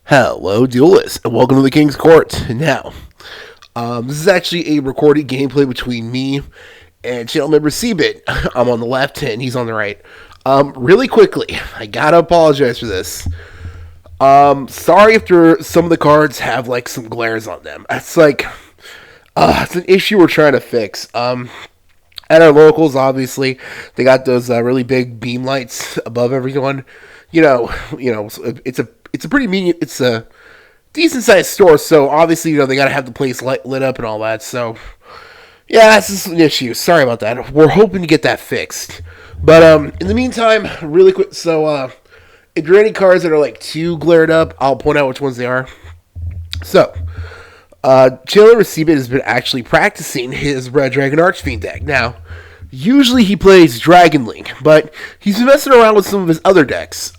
Hello, duelists, and welcome to the King's Court. Now, this is actually a recorded gameplay between me and channel member Cbit. I'm on the left and he's on the right. Really quickly, I gotta apologize for this. Sorry if some of the cards have like some glares on them. It's an issue we're trying to fix. At our locals, obviously, they got those really big beam lights above everyone. It's a pretty medium. It's a decent sized store, so obviously, they got to have the place lit up and all that. So, yeah, this is an issue. Sorry about that. We're hoping to get that fixed. But in the meantime, really quick. So, if there are any cards that are like too glared up, I'll point out which ones they are. So, Chandler Receiver has been actually practicing his Red Dragon Archfiend deck. Now, usually he plays Dragon Link, but he's been messing around with some of his other decks.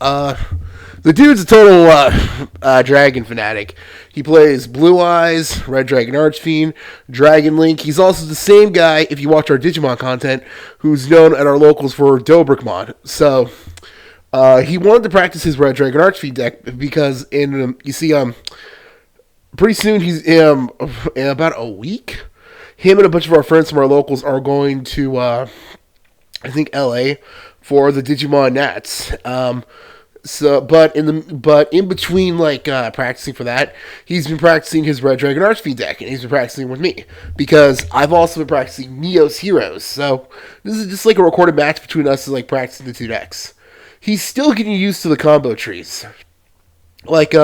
The dude's a total Dragon fanatic. He plays Blue Eyes, Red Dragon Archfiend, Dragon Link. He's also the same guy, if you watch our Digimon content, who's known at our locals for Dobrikmon. So, he wanted to practice his Red Dragon Archfiend deck because pretty soon he's in about a week. Him and a bunch of our friends from our locals are going to, I think, LA for the Digimon Nats. But in between practicing for that, he's been practicing his Red Dragon Archfiend deck, and he's been practicing with me because I've also been practicing Neo's Heroes. So this is just like a recorded match between us, like practicing the two decks. He's still getting used to the combo trees. Like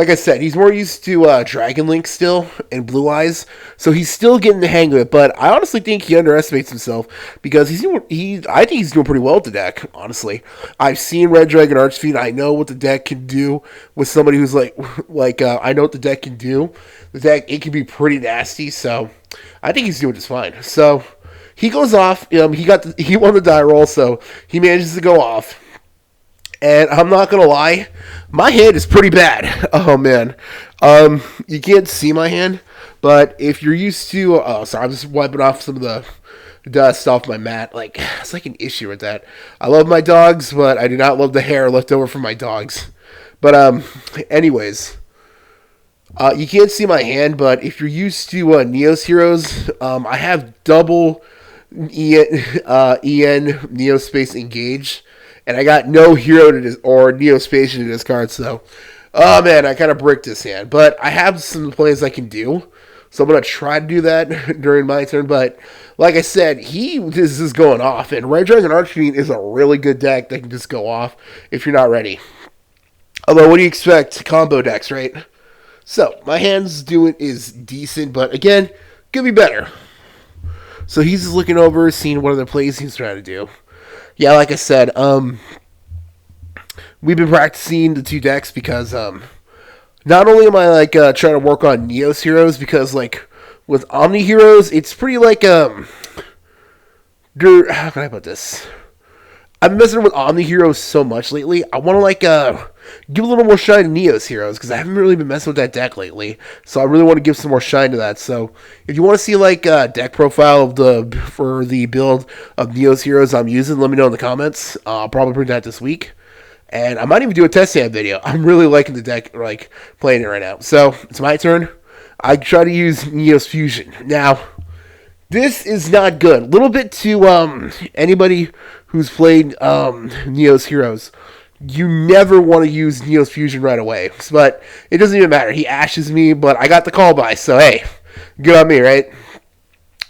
I said, he's more used to Dragon Link still and Blue Eyes, so he's still getting the hang of it. But I honestly think he underestimates himself because I think he's doing pretty well with the deck. Honestly, I've seen Red Dragon Archfiend. I know what the deck can do with somebody who's I know what the deck can do. The deck, it can be pretty nasty. So I think he's doing just fine. So he goes off. He won the die roll, so he manages to go off. And I'm not gonna lie, my hand is pretty bad. Oh man, you can't see my hand, but if you're used to, sorry, I'm just wiping off some of the dust off my mat. It's like an issue with that. I love my dogs, but I do not love the hair left over from my dogs. But anyways, you can't see my hand, but if you're used to Neo's Heroes, I have double EN Neo Space Engage. And I got no hero or Neospatian in this card, so... Oh, man, I kind of bricked this hand. But I have some plays I can do, so I'm going to try to do that during my turn. But, like I said, this is going off. And Red Dragon Archfiend is a really good deck that can just go off if you're not ready. Although, what do you expect? Combo decks, right? So, my hand's doing is decent, but, again, could be better. So, he's just looking over, seeing what other plays he's trying to do. Yeah, like I said, we've been practicing the two decks because not only am I trying to work on Neo's Heroes, because with Omni Heroes, it's pretty how can I put this? I've been messing with Omni Heroes so much lately. I want to give a little more shine to Neo's Heroes because I haven't really been messing with that deck lately. So I really want to give some more shine to that. So if you want to see deck profile for the build of Neo's Heroes I'm using, let me know in the comments. I'll probably bring that this week, and I might even do a test hand video. I'm really liking the deck, playing it right now. So it's my turn. I try to use Neo's Fusion now. This is not good. A little bit to anybody who's played Neo's Heroes. You never want to use Neo's Fusion right away. But it doesn't even matter. He ashes me, but I got the call by. So, hey, good on me, right?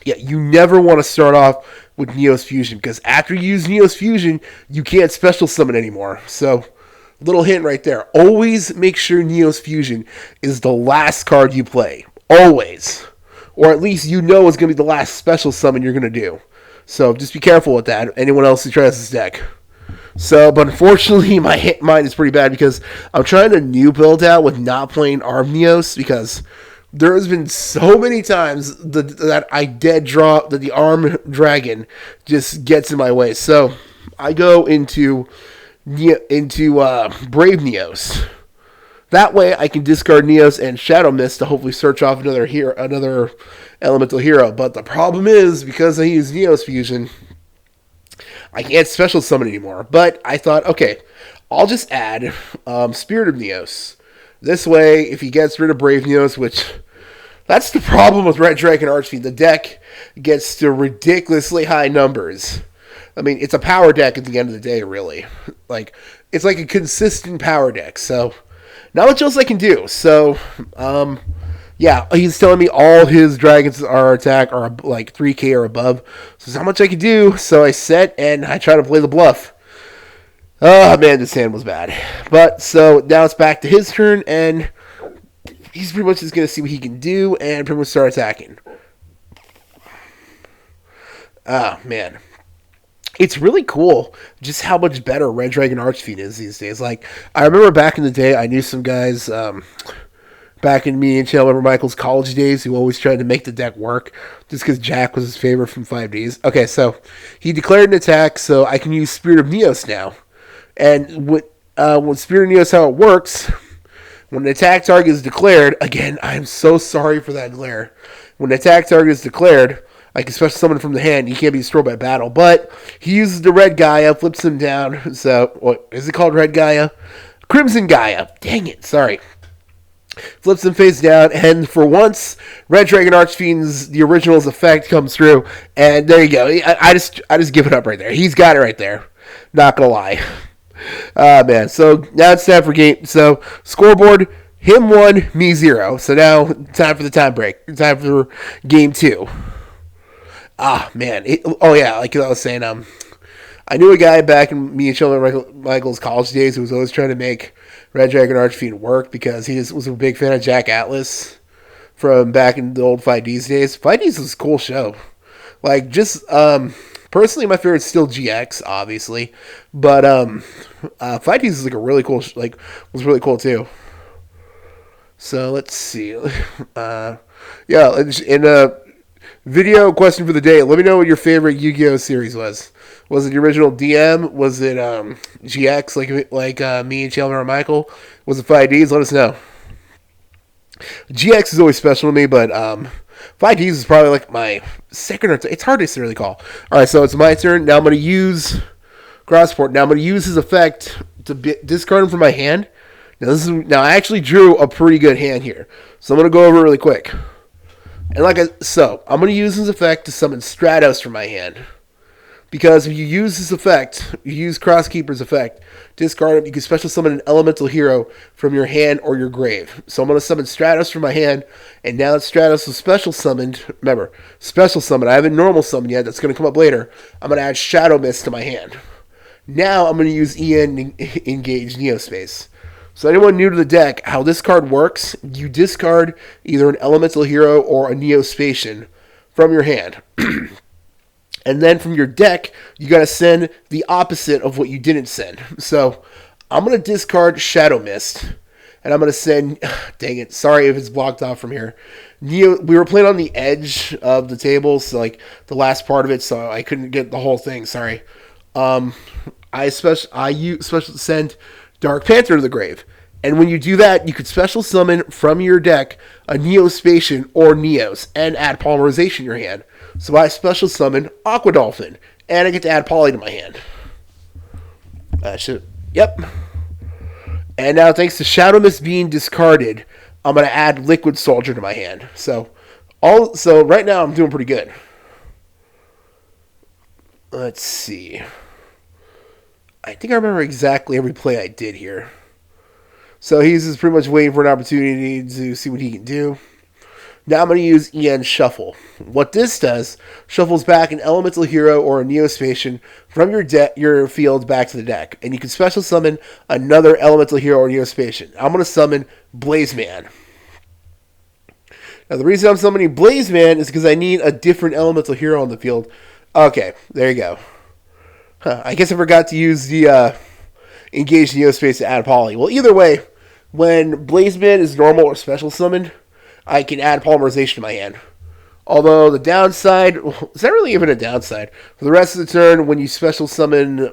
Yeah, you never want to start off with Neo's Fusion. Because after you use Neo's Fusion, you can't special summon anymore. So, little hint right there. Always make sure Neo's Fusion is the last card you play. Always. Or at least it's going to be the last special summon you're going to do. So just be careful with that. Anyone else who tries this deck. So, but unfortunately, mine is pretty bad because I'm trying a new build out with not playing Arm Neos because there has been so many times that I dead draw that the Arm Dragon just gets in my way. So I go into Brave Neos. That way, I can discard Neos and Shadow Mist to hopefully search off another elemental hero. But the problem is, because I use Neo's Fusion, I can't special summon anymore. But I thought, okay, I'll just add Spirit of Neos. This way, if he gets rid of Brave Neos, which that's the problem with Red Dragon Archfiend, the deck gets to ridiculously high numbers. I mean, it's a power deck at the end of the day, really. Like, it's like a consistent power deck, so not much else I can do. So, yeah, he's telling me all his dragons are attack are like 3k or above. So there's not much I can do. So I set and I try to play the bluff. Oh man, this hand was bad. But so now it's back to his turn, and he's pretty much just gonna see what he can do and pretty much start attacking. Ah man. It's really cool just how much better Red Dragon Archfiend is these days. Like, I remember back in the day, I knew some guys back in me and Chandler Michael's college days who always tried to make the deck work just because Jack was his favorite from 5D'S. Okay, so he declared an attack, so I can use Spirit of Neos now. And with Spirit of Neos, how it works, when an attack target is declared, again, I'm so sorry for that glare. When an attack target is declared, I can special summon from the hand. He can't be destroyed by battle, but he uses the Red Gaia, flips him down. So, what is it called? Red Gaia? Crimson Gaia. Dang it, sorry. Flips him face down, and for once, Red Dragon Archfiend's the original's effect comes through, and there you go. I just give it up right there. He's got it right there. Not gonna lie. Ah man. So now it's time for game. So scoreboard: him 1, me 0. So now time for the time break. Time for game 2. Ah man. Oh yeah, like I was saying, I knew a guy back in me and Children Michael's college days who was always trying to make Red Dragon Archfiend work because he just was a big fan of Jack Atlas from back in the old 5D'S days. 5D'S was a cool show. Like, just, personally, my favorite's still GX, obviously. But, 5D'S is like a really cool, was really cool too. So, let's see. Yeah, in a video question for the day, let me know what your favorite Yu-Gi-Oh series was. Was it the original DM? Was it GX like me and Chandler and Michael? Was it 5D'S? Let us know. GX is always special to me, but 5D'S is probably like my second or third. It's hard to really call. All right, so it's my turn. Now I'm going to use Crossport. Now I'm going to use his effect to discard him from my hand. Now I actually drew a pretty good hand here, so I'm going to go over it really quick. And I'm going to use his effect to summon Stratos from my hand. Because if you use this effect, you use Crosskeeper's effect, discard him, you can special summon an elemental hero from your hand or your grave. So I'm going to summon Stratos from my hand, and now that Stratos is special summoned, remember, special summon, I haven't normal summoned yet, that's going to come up later, I'm going to add Shadow Mist to my hand. Now I'm going to use EN Engage Neospace. So anyone new to the deck, how this card works, you discard either an elemental hero or a Neospatian from your hand. And then from your deck, you got to send the opposite of what you didn't send. So I'm going to discard Shadow Mist. And I'm going to send... Dang it. Sorry if it's blocked off from here. We were playing on the edge of the table. So like the last part of it. So I couldn't get the whole thing. Sorry. I special send Dark Panther to the grave. And when you do that, you could special summon from your deck a Neospatian or Neos and add Polymerization in your hand. So I special summon Aqua Dolphin, and I get to add Poly to my hand. Yep. And now, thanks to Shadow Mist being discarded, I'm going to add Liquid Soldier to my hand. So right now, I'm doing pretty good. Let's see. I think I remember exactly every play I did here. So he's just pretty much waiting for an opportunity to see what he can do. Now I'm going to use EN Shuffle. What this does, shuffles back an elemental hero or a Neospatian from your field back to the deck. And you can special summon another elemental hero or Neospatian. I'm going to summon Blazeman. Now the reason I'm summoning Blazeman is because I need a different elemental hero on the field. Okay, there you go. I guess I forgot to use the Engage Neospace to add Poly. Well, either way, when Blazeman is normal or special summoned, I can add Polymerization to my hand. Although the downside, is that really even a downside? For the rest of the turn, when you special summon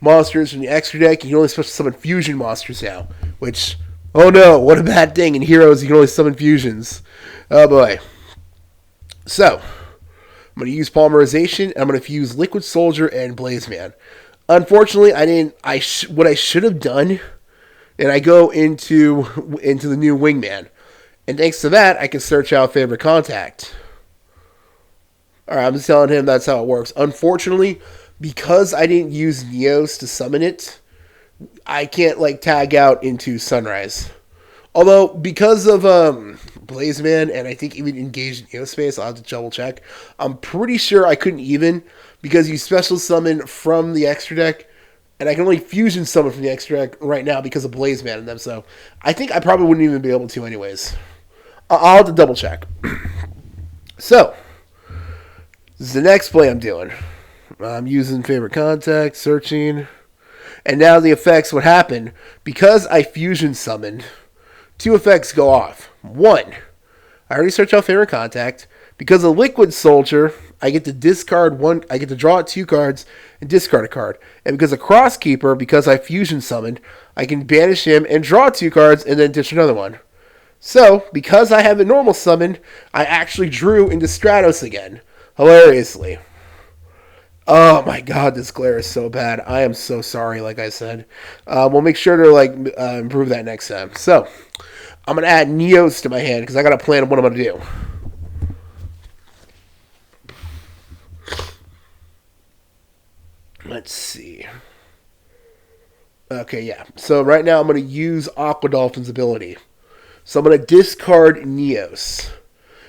monsters from the extra deck, you can only special summon fusion monsters now. Which, oh no, what a bad thing. In Heroes, you can only summon fusions. Oh boy. So, I'm going to use Polymerization, and I'm going to fuse Liquid Soldier and Blazeman. Unfortunately, what I should have done and I go into the new Wingman. And thanks to that, I can search out favorite contact. Alright, I'm just telling him that's how it works. Unfortunately, because I didn't use Neos to summon it, I can't like tag out into Sunrise. Although, because of Blazeman and I think even Engaged Neospace, I'll have to double check. I'm pretty sure I couldn't even because you special summon from the extra deck, and I can only fusion summon from the extra deck right now because of Blazeman and them. So I think I probably wouldn't even be able to anyways. I'll have to double check. So, this is the next play I'm doing. I'm using favorite contact, searching, and now the effects would happen because I fusion summoned. 2 effects go off. 1, I already searched out favorite contact. Because of Liquid Soldier, I get to discard one. I get to draw 2 cards and discard a card. And because of Crosskeeper, because I fusion summoned, I can banish him and draw 2 cards and then ditch another one. So, because I have a normal summon, I actually drew into Stratos again. Hilariously. Oh my god, this glare is so bad. I am so sorry, like I said. We'll make sure to improve that next time. So, I'm going to add Neos to my hand because I got a plan of what I'm going to do. Let's see. Okay, yeah. So right now I'm going to use Aqua Dolphin's ability. So I'm going to discard Neos.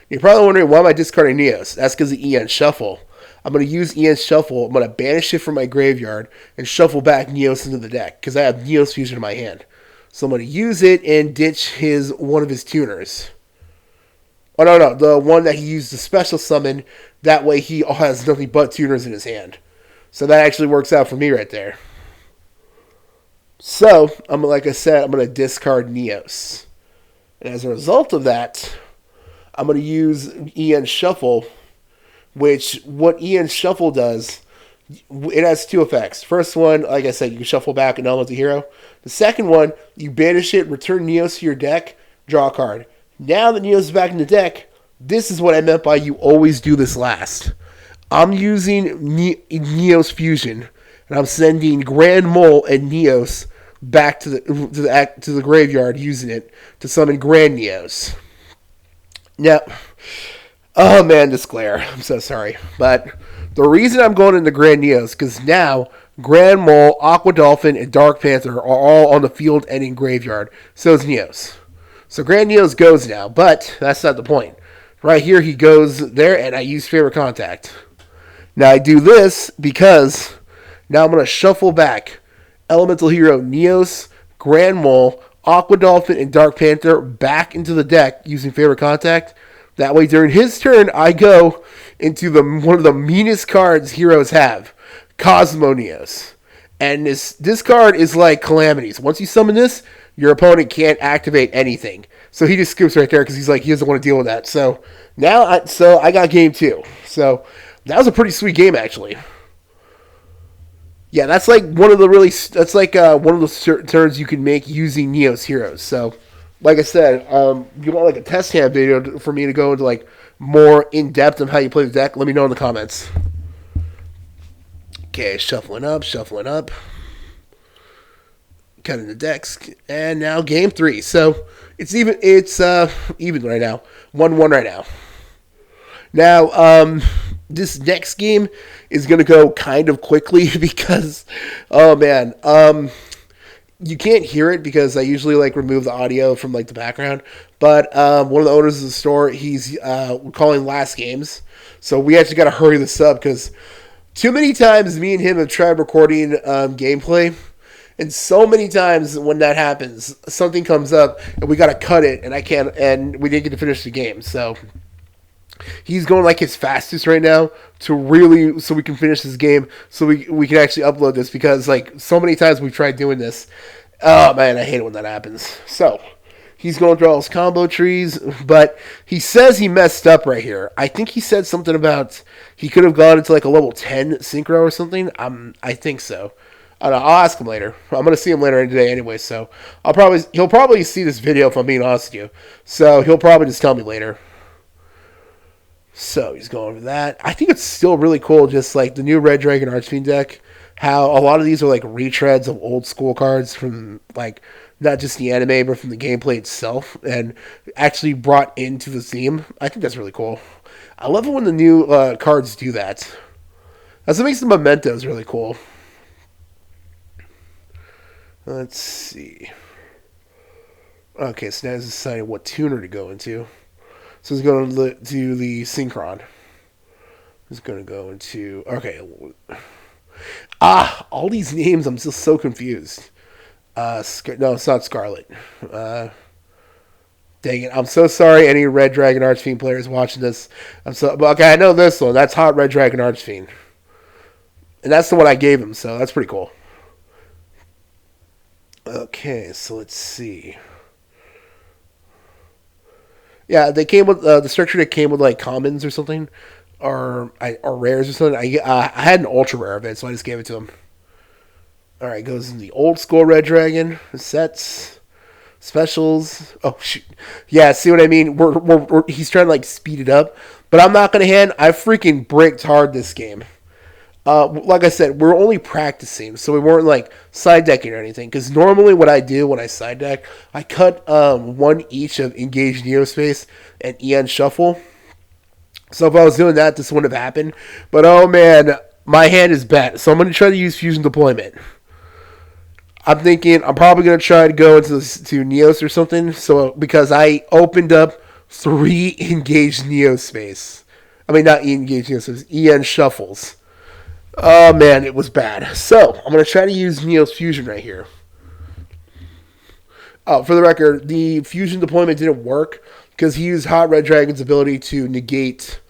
You're probably wondering, why am I discarding Neos? That's because of Eon Shuffle. I'm going to use Eon Shuffle. I'm going to banish it from my graveyard and shuffle back Neos into the deck because I have Neos Fusion in my hand. So I'm going to use it and ditch one of his tuners. Oh, no. The one that he used to special summon. That way he has nothing but tuners in his hand. So that actually works out for me right there. So, like I said, I'm going to discard Neos. And as a result of that, I'm going to use Eon Shuffle, which what Eon Shuffle does, it has 2 effects. First one, like I said, you can shuffle back an element of hero. The second one, you banish it, return Neos to your deck, draw a card. Now that Neos is back in the deck, this is what I meant by you always do this last. I'm using Neos Fusion, and I'm sending Grand Mole and Neos back to the graveyard using it to summon Grand Neos. Now, oh man, this glare. I'm so sorry. But the reason I'm going into Grand Neos, because now Grand Mole, Aqua Dolphin, and Dark Panther are all on the field and in graveyard. So is Neos. So Grand Neos goes now, but that's not the point. Right here he goes there, and I use favorite contact. Now I do this because now I'm going to shuffle back Elemental Hero Neos, Grand Mole, Aqua Dolphin, and Dark Panther back into the deck using favorite contact. That way during his turn, I go into one of the meanest cards heroes have, Cosmo Neos. And this card is like Calamities. Once you summon this, your opponent can't activate anything. So he just scoops right there because he doesn't want to deal with that. So now I got game 2. So that was a pretty sweet game, actually. Yeah, that's like one of the turns you can make using Neos heroes. So, like I said, you want like a test hand video for me to go into like more in depth of how you play the deck? Let me know in the comments. Okay, shuffling up, cutting the decks, and now game 3. So it's even right now, 1-1 right now. Now, this next game is going to go kind of quickly because, oh man, you can't hear it because I usually like remove the audio from like the background. But one of the owners of the store, he's calling last games, so we actually got to hurry this up because too many times me and him have tried recording gameplay, and so many times when that happens, something comes up and we got to cut it, and we didn't get to finish the game, so. He's going like his fastest right now so we can finish this game so we can actually upload this because like so many times we've tried doing this. Oh man, I hate it when that happens. So he's going through all his combo trees, but he says he messed up right here. I think he said something about he could have gone into like a level 10 synchro or something. I think so. I don't know, I'll ask him later. I'm going to see him later today anyway, so he'll probably see this video if I'm being honest with you. So he'll probably just tell me later. So he's going for that. I think it's still really cool, just like the new Red Dragon Archfiend deck, how a lot of these are like retreads of old school cards from like not just the anime, but from the gameplay itself, and actually brought into the theme. I think that's really cool. I love it when the new cards do that. That's what makes the mementos really cool. Let's see. Okay, so now it's deciding what tuner to go into. So it's going to do the synchron. It's going to go into... Okay. All these names, I'm just so confused. No, it's not Scarlet. Dang it. I'm so sorry any Red Dragon Archfiend players watching this. Okay, I know this one. That's Hot Red Dragon Archfiend. And that's the one I gave him, so that's pretty cool. Okay, so let's see. Yeah, they came with the structure that came with like commons or something, or rares or something. I had an ultra rare of it, so I just gave it to him. All right, goes in the old school Red Dragon sets, specials. Oh shoot, yeah. See what I mean? He's trying to like speed it up, but I'm not gonna hand. I freaking bricked hard this game. Like I said, we're only practicing, so we weren't like side decking or anything. Because normally, what I do when I side deck, I cut one each of Engage Neospace and EN Shuffle. So if I was doing that, this wouldn't have happened. But oh man, my hand is bad, so I'm going to try to use Fusion Deployment. I'm thinking I'm probably going to try to go into Neos or something. So because I opened up 3 Engage Neospace, I mean not Engage Neospace, EN Shuffles. Oh man, it was bad. So I'm going to try to use Neos Fusion right here. Oh, for the record, the Fusion Deployment didn't work because he used Hot Red Dragon's ability to negate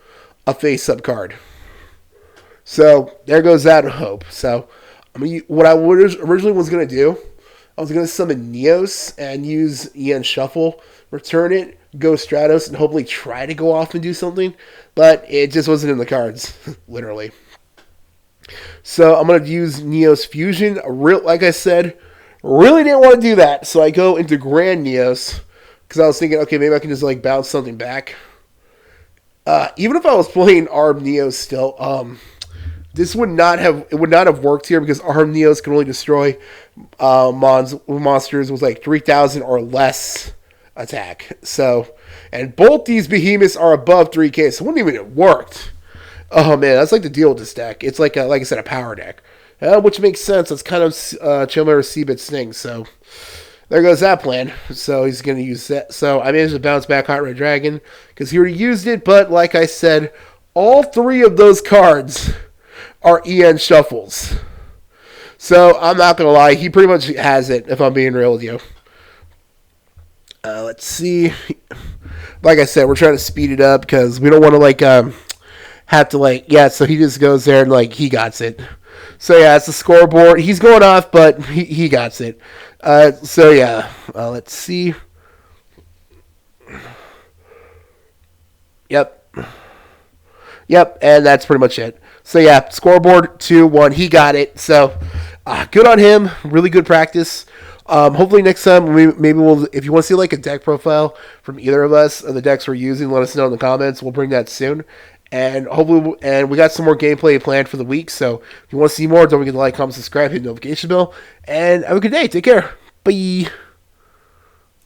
a face-up card. So there goes that hope. So what I originally was going to do, I was going to summon Neos and use EN Shuffle, return it, go Stratos, and hopefully try to go off and do something. But it just wasn't in the cards, literally. So I'm going to use Neos Fusion. Like I said, really didn't want to do that. So I go into Grand Neos because I was thinking, okay, maybe I can just like bounce something back. Even if I was playing Arm Neos still, this would not have worked here because Arm Neos can only destroy monsters with like 3,000 or less attack. So, and both these behemoths are above 3k, so it wouldn't even have worked. Oh man, that's like the deal with this deck. It's like I said, a power deck, which makes sense. It's kind of Chimera Seabit's thing. So there goes that plan. So he's going to use that. So I managed to bounce back Hot Red Dragon because he already used it. But like I said, all 3 of those cards are EN Shuffles. So I'm not going to lie, he pretty much has it. If I'm being real with you. Let's see. Like I said, we're trying to speed it up because we don't want to like. Have to like, yeah, so he just goes there and like he got it. So yeah, it's the scoreboard. He's going off, but he got it. So yeah, let's see. Yep, and that's pretty much it. So yeah, scoreboard 2-1. He got it. So good on him. Really good practice. Hopefully next time maybe we'll, if you want to see like a deck profile from either of us of the decks we're using, let us know in the comments. We'll bring that soon. And hopefully, we got some more gameplay planned for the week. So if you want to see more, don't forget to like, comment, subscribe, hit the notification bell. And have a good day. Take care. Bye.